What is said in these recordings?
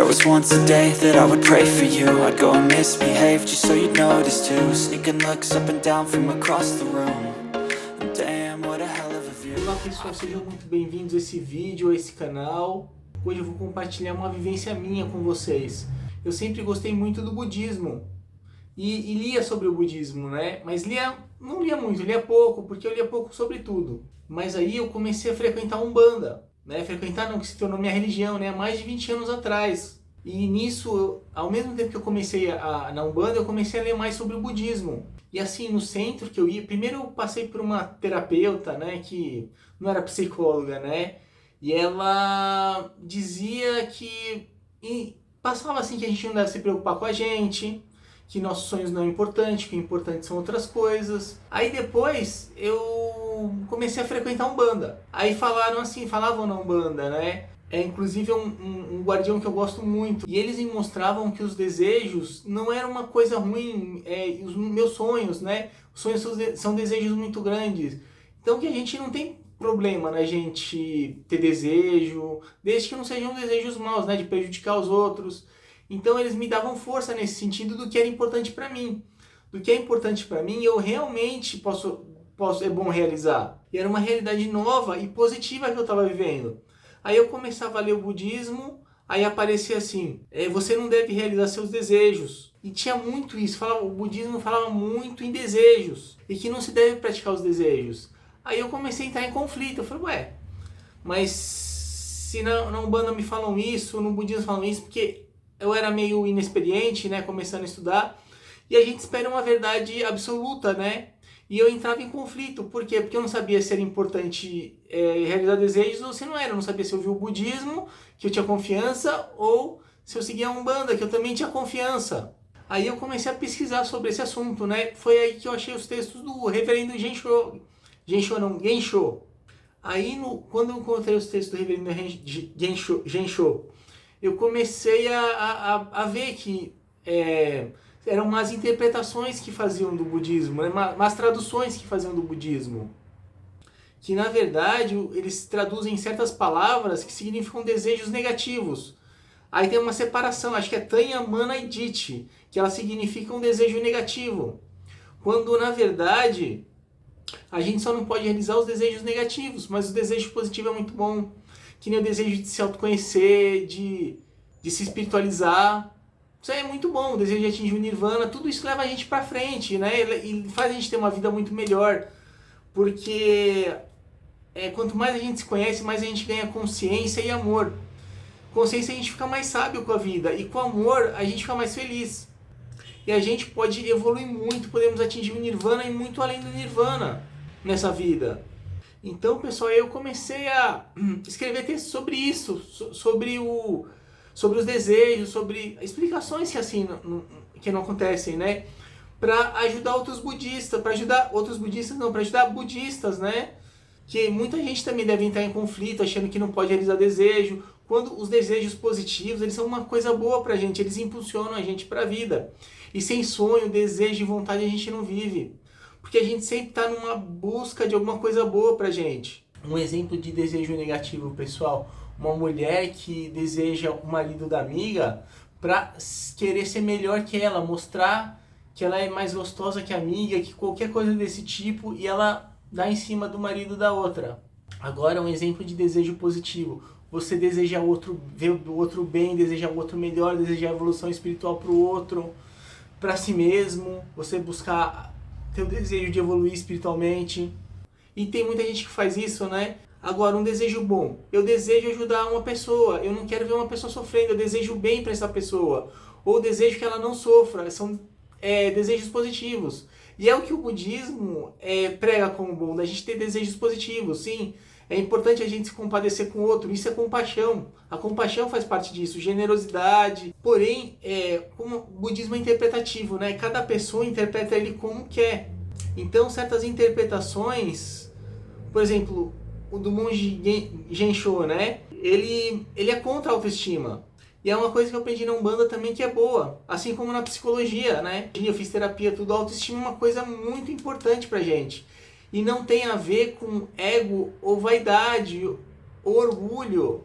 was once a day that I would pray for you. I'd go and misbehave just so you'd notice too. Sneaking looks up and down from across the room. And damn, what a hell of a view. Olá pessoal, sejam muito bem-vindos a esse vídeo, a esse canal. Hoje eu vou compartilhar uma vivência minha com vocês. Eu sempre gostei muito do budismo e lia sobre o budismo, né? Mas não lia muito, lia pouco, porque eu lia pouco sobre tudo. Mas aí eu comecei a frequentar a Umbanda, né? Frequentar não, que se tornou minha religião, né? Há mais de 20 anos atrás. E nisso, ao mesmo tempo que eu comecei na Umbanda, eu comecei a ler mais sobre o budismo. E assim, no centro que eu ia, primeiro eu passei por uma terapeuta, né? Que não era psicóloga, né? E ela dizia que... passava assim que a gente não deve se preocupar com a gente, que nossos sonhos não é importante, que o importante são outras coisas. Aí depois eu comecei a frequentar Umbanda. Aí falavam na Umbanda, né? Inclusive um guardião que eu gosto muito. E eles me mostravam que os desejos não eram uma coisa ruim, os meus sonhos, né? Os sonhos são desejos muito grandes. Então que a gente não tem problema na gente ter desejo, desde que não sejam desejos maus, né? De prejudicar os outros. Então eles me davam força nesse sentido do que era importante para mim. Do que é importante para mim, eu realmente é bom realizar. E era uma realidade nova e positiva que eu estava vivendo. Aí eu começava a ler o budismo, aí aparecia assim, você não deve realizar seus desejos. E tinha muito isso, o budismo falava muito em desejos, e que não se deve praticar os desejos. Aí eu comecei a entrar em conflito, eu falei, mas se na Umbanda me falam isso, no budismo falam isso, porque eu era meio inexperiente, né, começando a estudar, e a gente espera uma verdade absoluta, né? E eu entrava em conflito. Por quê? Porque eu não sabia se era importante realizar desejos ou se não era. Eu não sabia se eu via o budismo, que eu tinha confiança, ou se eu seguia a Umbanda, que eu também tinha confiança. Aí eu comecei a pesquisar sobre esse assunto, né? Foi aí que eu achei os textos do reverendo Gensho. Aí, quando eu encontrei os textos do reverendo Gensho, eu comecei a ver que... eram umas interpretações que faziam do budismo, né? Umas traduções que faziam do budismo. Que na verdade eles traduzem certas palavras que significam desejos negativos. Aí tem uma separação, acho que é Tanya, Mana e Ditti, que ela significa um desejo negativo. Quando na verdade a gente só não pode realizar os desejos negativos, mas o desejo positivo é muito bom. Que nem o desejo de se autoconhecer, de se espiritualizar. Isso aí é muito bom, o desejo de atingir o Nirvana, tudo isso leva a gente pra frente, né? E faz a gente ter uma vida muito melhor. Porque quanto mais a gente se conhece, mais a gente ganha consciência e amor. Consciência a gente fica mais sábio com a vida, e com amor a gente fica mais feliz. E a gente pode evoluir muito, podemos atingir o Nirvana e muito além do Nirvana nessa vida. Então, pessoal, eu comecei a escrever textos sobre isso, sobre os desejos, sobre explicações que assim que não acontecem, né? Para ajudar outros budistas, para ajudar budistas, né? Que muita gente também deve entrar em conflito, achando que não pode realizar desejo, quando os desejos positivos, eles são uma coisa boa pra gente, eles impulsionam a gente pra vida. E sem sonho, desejo e vontade a gente não vive. Porque a gente sempre tá numa busca de alguma coisa boa pra gente. Um exemplo de desejo negativo, pessoal, uma mulher que deseja o marido da amiga para querer ser melhor que ela, mostrar que ela é mais gostosa que a amiga, que qualquer coisa desse tipo, e ela dá em cima do marido da outra. Agora um exemplo de desejo positivo. Você deseja ver o outro bem, deseja o outro melhor, deseja a evolução espiritual para o outro, para si mesmo, você buscar ter o desejo de evoluir espiritualmente. E tem muita gente que faz isso, né? Agora, um desejo bom. Eu desejo ajudar uma pessoa. Eu não quero ver uma pessoa sofrendo. Eu desejo o bem para essa pessoa. Ou desejo que ela não sofra. São desejos positivos. E é o que o budismo prega como bom. Da gente ter desejos positivos, sim. É importante a gente se compadecer com o outro. Isso é compaixão. A compaixão faz parte disso. Generosidade. Porém, como o budismo é interpretativo, né? Cada pessoa interpreta ele como quer. Então, certas interpretações... Por exemplo... o do monge Gensho, né? Ele é contra a autoestima. E é uma coisa que eu aprendi na Umbanda também que é boa. Assim como na psicologia, né? Eu fiz terapia, tudo. A autoestima é uma coisa muito importante pra gente. E não tem a ver com ego ou vaidade ou orgulho.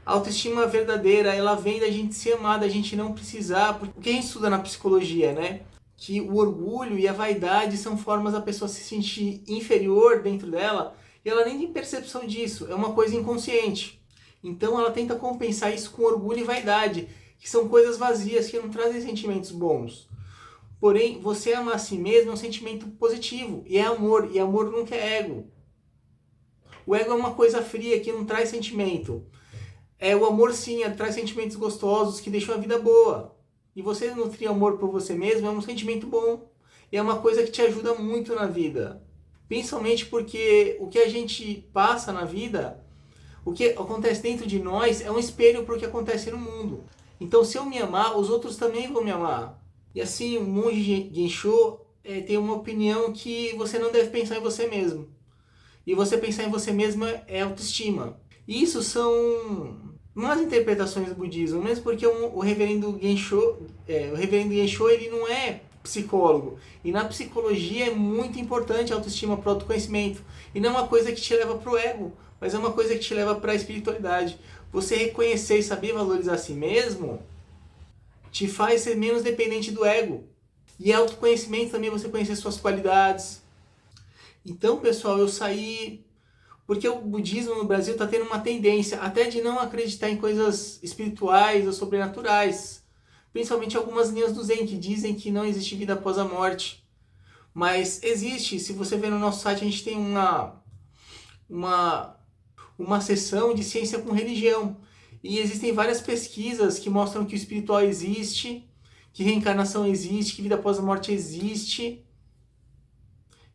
A autoestima verdadeira, ela vem da gente se amar, da gente não precisar. O que a gente estuda na psicologia, né? Que o orgulho e a vaidade são formas da pessoa se sentir inferior dentro dela e ela nem tem percepção disso, é uma coisa inconsciente. Então ela tenta compensar isso com orgulho e vaidade, que são coisas vazias, que não trazem sentimentos bons. Porém, você amar a si mesmo é um sentimento positivo, e amor nunca é ego. O ego é uma coisa fria que não traz sentimento. O amor sim, traz sentimentos gostosos que deixam a vida boa. E você nutrir amor por você mesmo é um sentimento bom. E é uma coisa que te ajuda muito na vida. Principalmente porque o que a gente passa na vida, o que acontece dentro de nós, é um espelho para o que acontece no mundo. Então se eu me amar, os outros também vão me amar. E assim, o monge Gensho tem uma opinião que você não deve pensar em você mesmo. E você pensar em você mesmo é autoestima. E isso são umas interpretações do budismo, mesmo porque o reverendo Gensho, ele não é psicólogo. E na psicologia é muito importante a autoestima para o autoconhecimento. E não é uma coisa que te leva para o ego, mas é uma coisa que te leva para a espiritualidade. Você reconhecer e saber valorizar a si mesmo te faz ser menos dependente do ego. E autoconhecimento também, você conhecer suas qualidades. Então, pessoal, eu saí porque o budismo no Brasil está tendo uma tendência até de não acreditar em coisas espirituais ou sobrenaturais. Principalmente algumas linhas do Zen que dizem que não existe vida após a morte. Mas existe. Se você ver no nosso site, a gente tem uma seção de ciência com religião. E existem várias pesquisas que mostram que o espiritual existe, que reencarnação existe, que vida após a morte existe.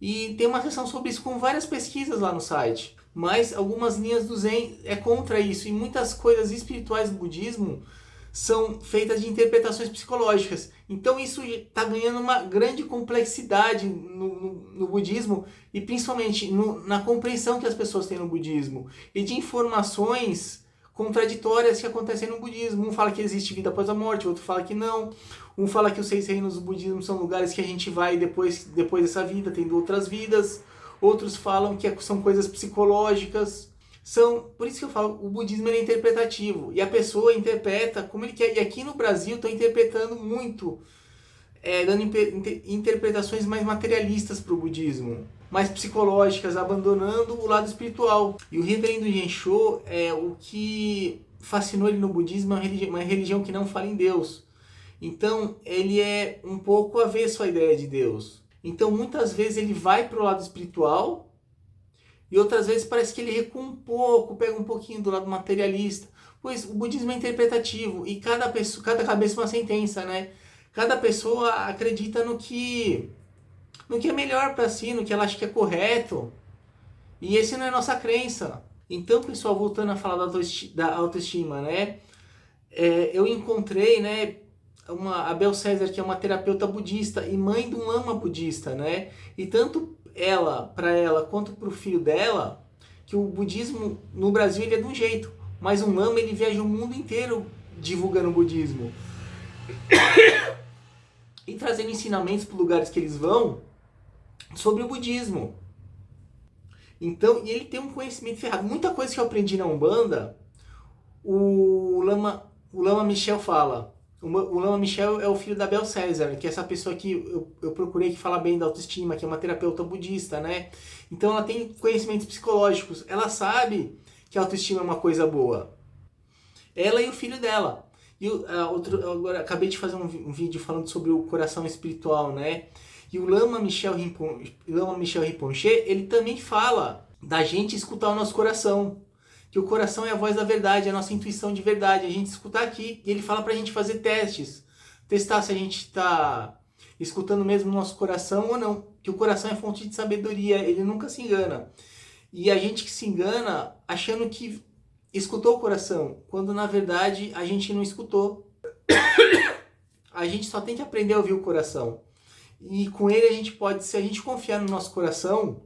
E tem uma seção sobre isso com várias pesquisas lá no site. Mas algumas linhas do Zen é contra isso. E muitas coisas espirituais do budismo são feitas de interpretações psicológicas. Então isso está ganhando uma grande complexidade no budismo e principalmente na compreensão que as pessoas têm no budismo. E de informações contraditórias que acontecem no budismo. Um fala que existe vida após a morte, o outro fala que não. Um fala que os 6 reinos do budismo são lugares que a gente vai depois dessa vida, tendo outras vidas. Outros falam que são coisas psicológicas. Por isso que eu falo, o budismo é interpretativo. E a pessoa interpreta como ele quer. E aqui no Brasil estão interpretando muito, dando interpretações mais materialistas para o budismo, mais psicológicas, abandonando o lado espiritual. E o reverendo Gensho, o que fascinou ele no budismo é uma religião que não fala em Deus. Então ele é um pouco avesso à ideia de Deus. Então muitas vezes ele vai para o lado espiritual e outras vezes parece que ele recua um pouco, pega um pouquinho do lado materialista. Pois o budismo é interpretativo e cada cabeça é uma sentença, né? Cada pessoa acredita no que é melhor para si, no que ela acha que é correto. E esse não é a nossa crença. Então, pessoal, voltando a falar da autoestima, né? Eu encontrei, né, a Bel César, que é uma terapeuta budista e mãe de um lama budista, né? E tanto para ela quanto para o filho dela, que o budismo no Brasil ele é de um jeito, mas um lama ele viaja o mundo inteiro divulgando o budismo e trazendo ensinamentos para lugares que eles vão sobre o budismo. Então, e ele tem um conhecimento ferrado. Muita coisa que eu aprendi na Umbanda, o Lama Michel fala. O Lama Michel é o filho da Bel César, que é essa pessoa que eu procurei que fala bem da autoestima, que é uma terapeuta budista, né? Então ela tem conhecimentos psicológicos, ela sabe que a autoestima é uma coisa boa. Ela e o filho dela. E agora acabei de fazer um vídeo falando sobre o coração espiritual, né? E o Lama Michel Rinpoche, ele também fala da gente escutar o nosso coração. Que o coração é a voz da verdade, a nossa intuição de verdade. A gente escutar aqui e ele fala pra gente fazer testes. Testar se a gente está escutando mesmo o nosso coração ou não. Que o coração é fonte de sabedoria, ele nunca se engana. E a gente que se engana achando que escutou o coração, quando na verdade a gente não escutou. A gente só tem que aprender a ouvir o coração. E com ele a gente pode, se a gente confiar no nosso coração,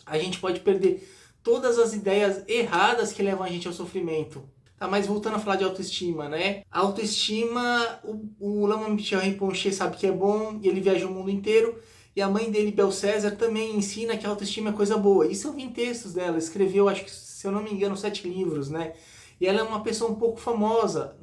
a gente pode perder todas as ideias erradas que levam a gente ao sofrimento. Tá, mas voltando a falar de autoestima, né? A autoestima, o Lama Michel Rinpoche sabe que é bom, e ele viaja o mundo inteiro, e a mãe dele, Bel César, também ensina que a autoestima é coisa boa. Isso eu vi em textos dela, escreveu, acho que, se eu não me engano, 7 livros, né? E ela é uma pessoa um pouco famosa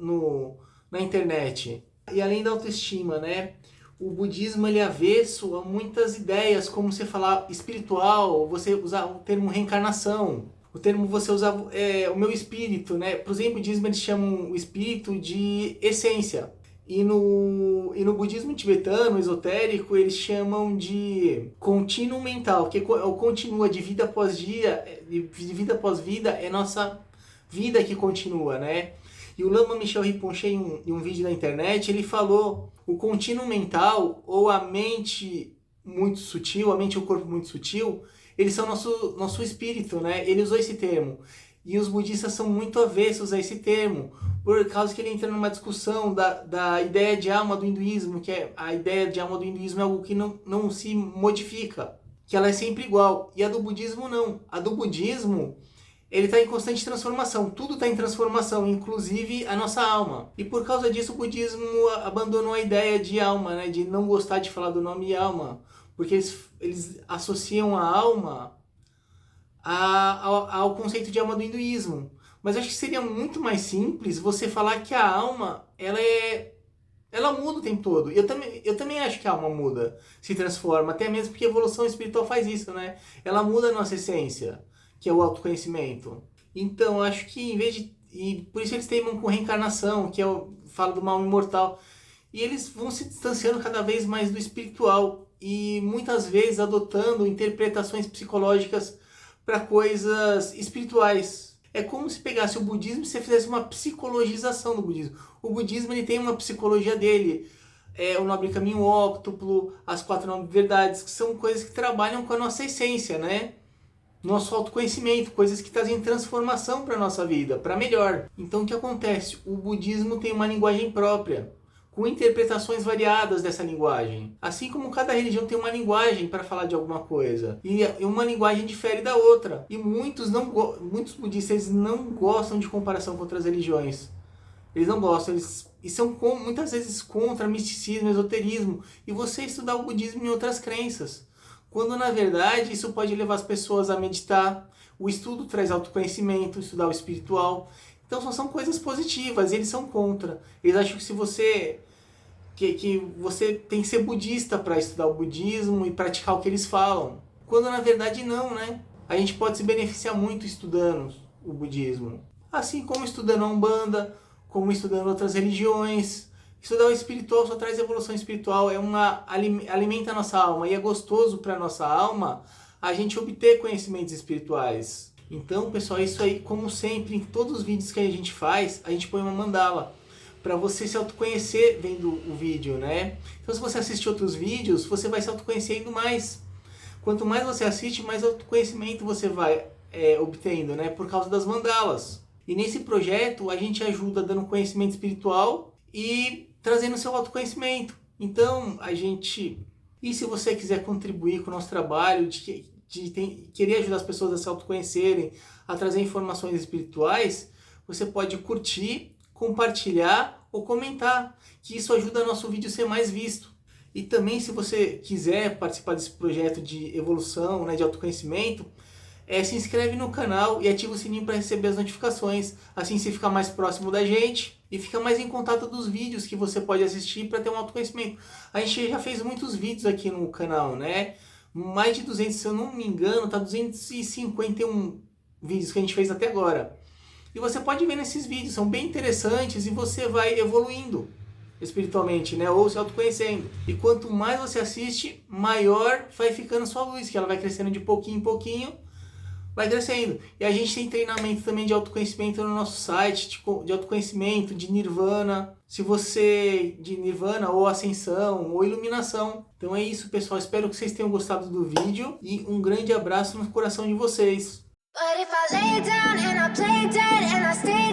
na internet. E além da autoestima, né? O budismo ele é avesso a muitas ideias, como você falar espiritual, você usar o termo reencarnação, o termo você usar o meu espírito, né? Para os em budismo eles chamam o espírito de essência. E no budismo tibetano, esotérico, eles chamam de contínuo mental, que é o continua de vida após dia, de vida após vida, é nossa vida que continua, né? E o Lama Michel Rinpoche, em um vídeo na internet, ele falou o contínuo mental, ou a mente muito sutil, a mente e o corpo muito sutil, eles são nosso espírito, né? Ele usou esse termo. E os budistas são muito avessos a esse termo, por causa que ele entra numa discussão da ideia de alma do hinduísmo, que a ideia de alma do hinduísmo é algo que não se modifica, que ela é sempre igual. E a do budismo não. A do budismo, ele está em constante transformação, tudo está em transformação, inclusive a nossa alma. E por causa disso o budismo abandonou a ideia de alma, né? De não gostar de falar do nome alma, porque eles associam a alma ao conceito de alma do hinduísmo. Mas acho que seria muito mais simples você falar que a alma, ela muda o tempo todo. Eu também acho que a alma muda, se transforma, até mesmo porque a evolução espiritual faz isso, né? Ela muda a nossa essência, que é o autoconhecimento. Então, acho que em vez de... E por isso eles teimam com reencarnação, que fala do mal imortal. E eles vão se distanciando cada vez mais do espiritual. E muitas vezes adotando interpretações psicológicas para coisas espirituais. É como se pegasse o budismo e você fizesse uma psicologização do budismo. O budismo ele tem uma psicologia dele. O Nobre Caminho Óctuplo, as 4 Nobres Verdades, que são coisas que trabalham com a nossa essência, né? Nosso autoconhecimento, coisas que trazem transformação para a nossa vida, para melhor. Então o que acontece? O budismo tem uma linguagem própria, com interpretações variadas dessa linguagem. Assim como cada religião tem uma linguagem para falar de alguma coisa. E uma linguagem difere da outra. E muitos budistas não gostam de comparação com outras religiões. Eles não gostam, e são muitas vezes contra misticismo, esoterismo. E você estudar o budismo em outras crenças. Quando na verdade isso pode levar as pessoas a meditar, o estudo traz autoconhecimento, estudar o espiritual. Então são coisas positivas, eles são contra. Eles acham que se você que você tem que ser budista para estudar o budismo e praticar o que eles falam. Quando na verdade não, né? A gente pode se beneficiar muito estudando o budismo. Assim como estudando a Umbanda, como estudando outras religiões. Estudar o espiritual só traz evolução espiritual, alimenta a nossa alma e é gostoso para a nossa alma a gente obter conhecimentos espirituais. Então, pessoal, isso aí, como sempre, em todos os vídeos que a gente faz, a gente põe uma mandala para você se autoconhecer vendo o vídeo, né? Então, se você assistir outros vídeos, você vai se autoconhecendo mais. Quanto mais você assiste, mais autoconhecimento você vai obtendo, né? Por causa das mandalas. E nesse projeto, a gente ajuda dando conhecimento espiritual e trazendo seu autoconhecimento. Então, e se você quiser contribuir com o nosso trabalho, de querer ajudar as pessoas a se autoconhecerem, a trazer informações espirituais, você pode curtir, compartilhar ou comentar, que isso ajuda nosso vídeo a ser mais visto. E também, se você quiser participar desse projeto de evolução, né, de autoconhecimento, se inscreve no canal e ativa o sininho para receber as notificações. Assim você fica mais próximo da gente e fica mais em contato dos vídeos que você pode assistir para ter um autoconhecimento. A gente já fez muitos vídeos aqui no canal, né? Mais de 200, se eu não me engano, tá 251 vídeos que a gente fez até agora. E você pode ver nesses vídeos, são bem interessantes e você vai evoluindo espiritualmente, né? Ou se autoconhecendo. E quanto mais você assiste, maior vai ficando sua luz, que ela vai crescendo de pouquinho em pouquinho, vai crescendo. E a gente tem treinamento também de autoconhecimento no nosso site, de autoconhecimento, de Nirvana. Se você... de Nirvana, ou Ascensão, ou Iluminação. Então é isso, pessoal. Espero que vocês tenham gostado do vídeo. E um grande abraço no coração de vocês. But if I lay down and I play dead and I stay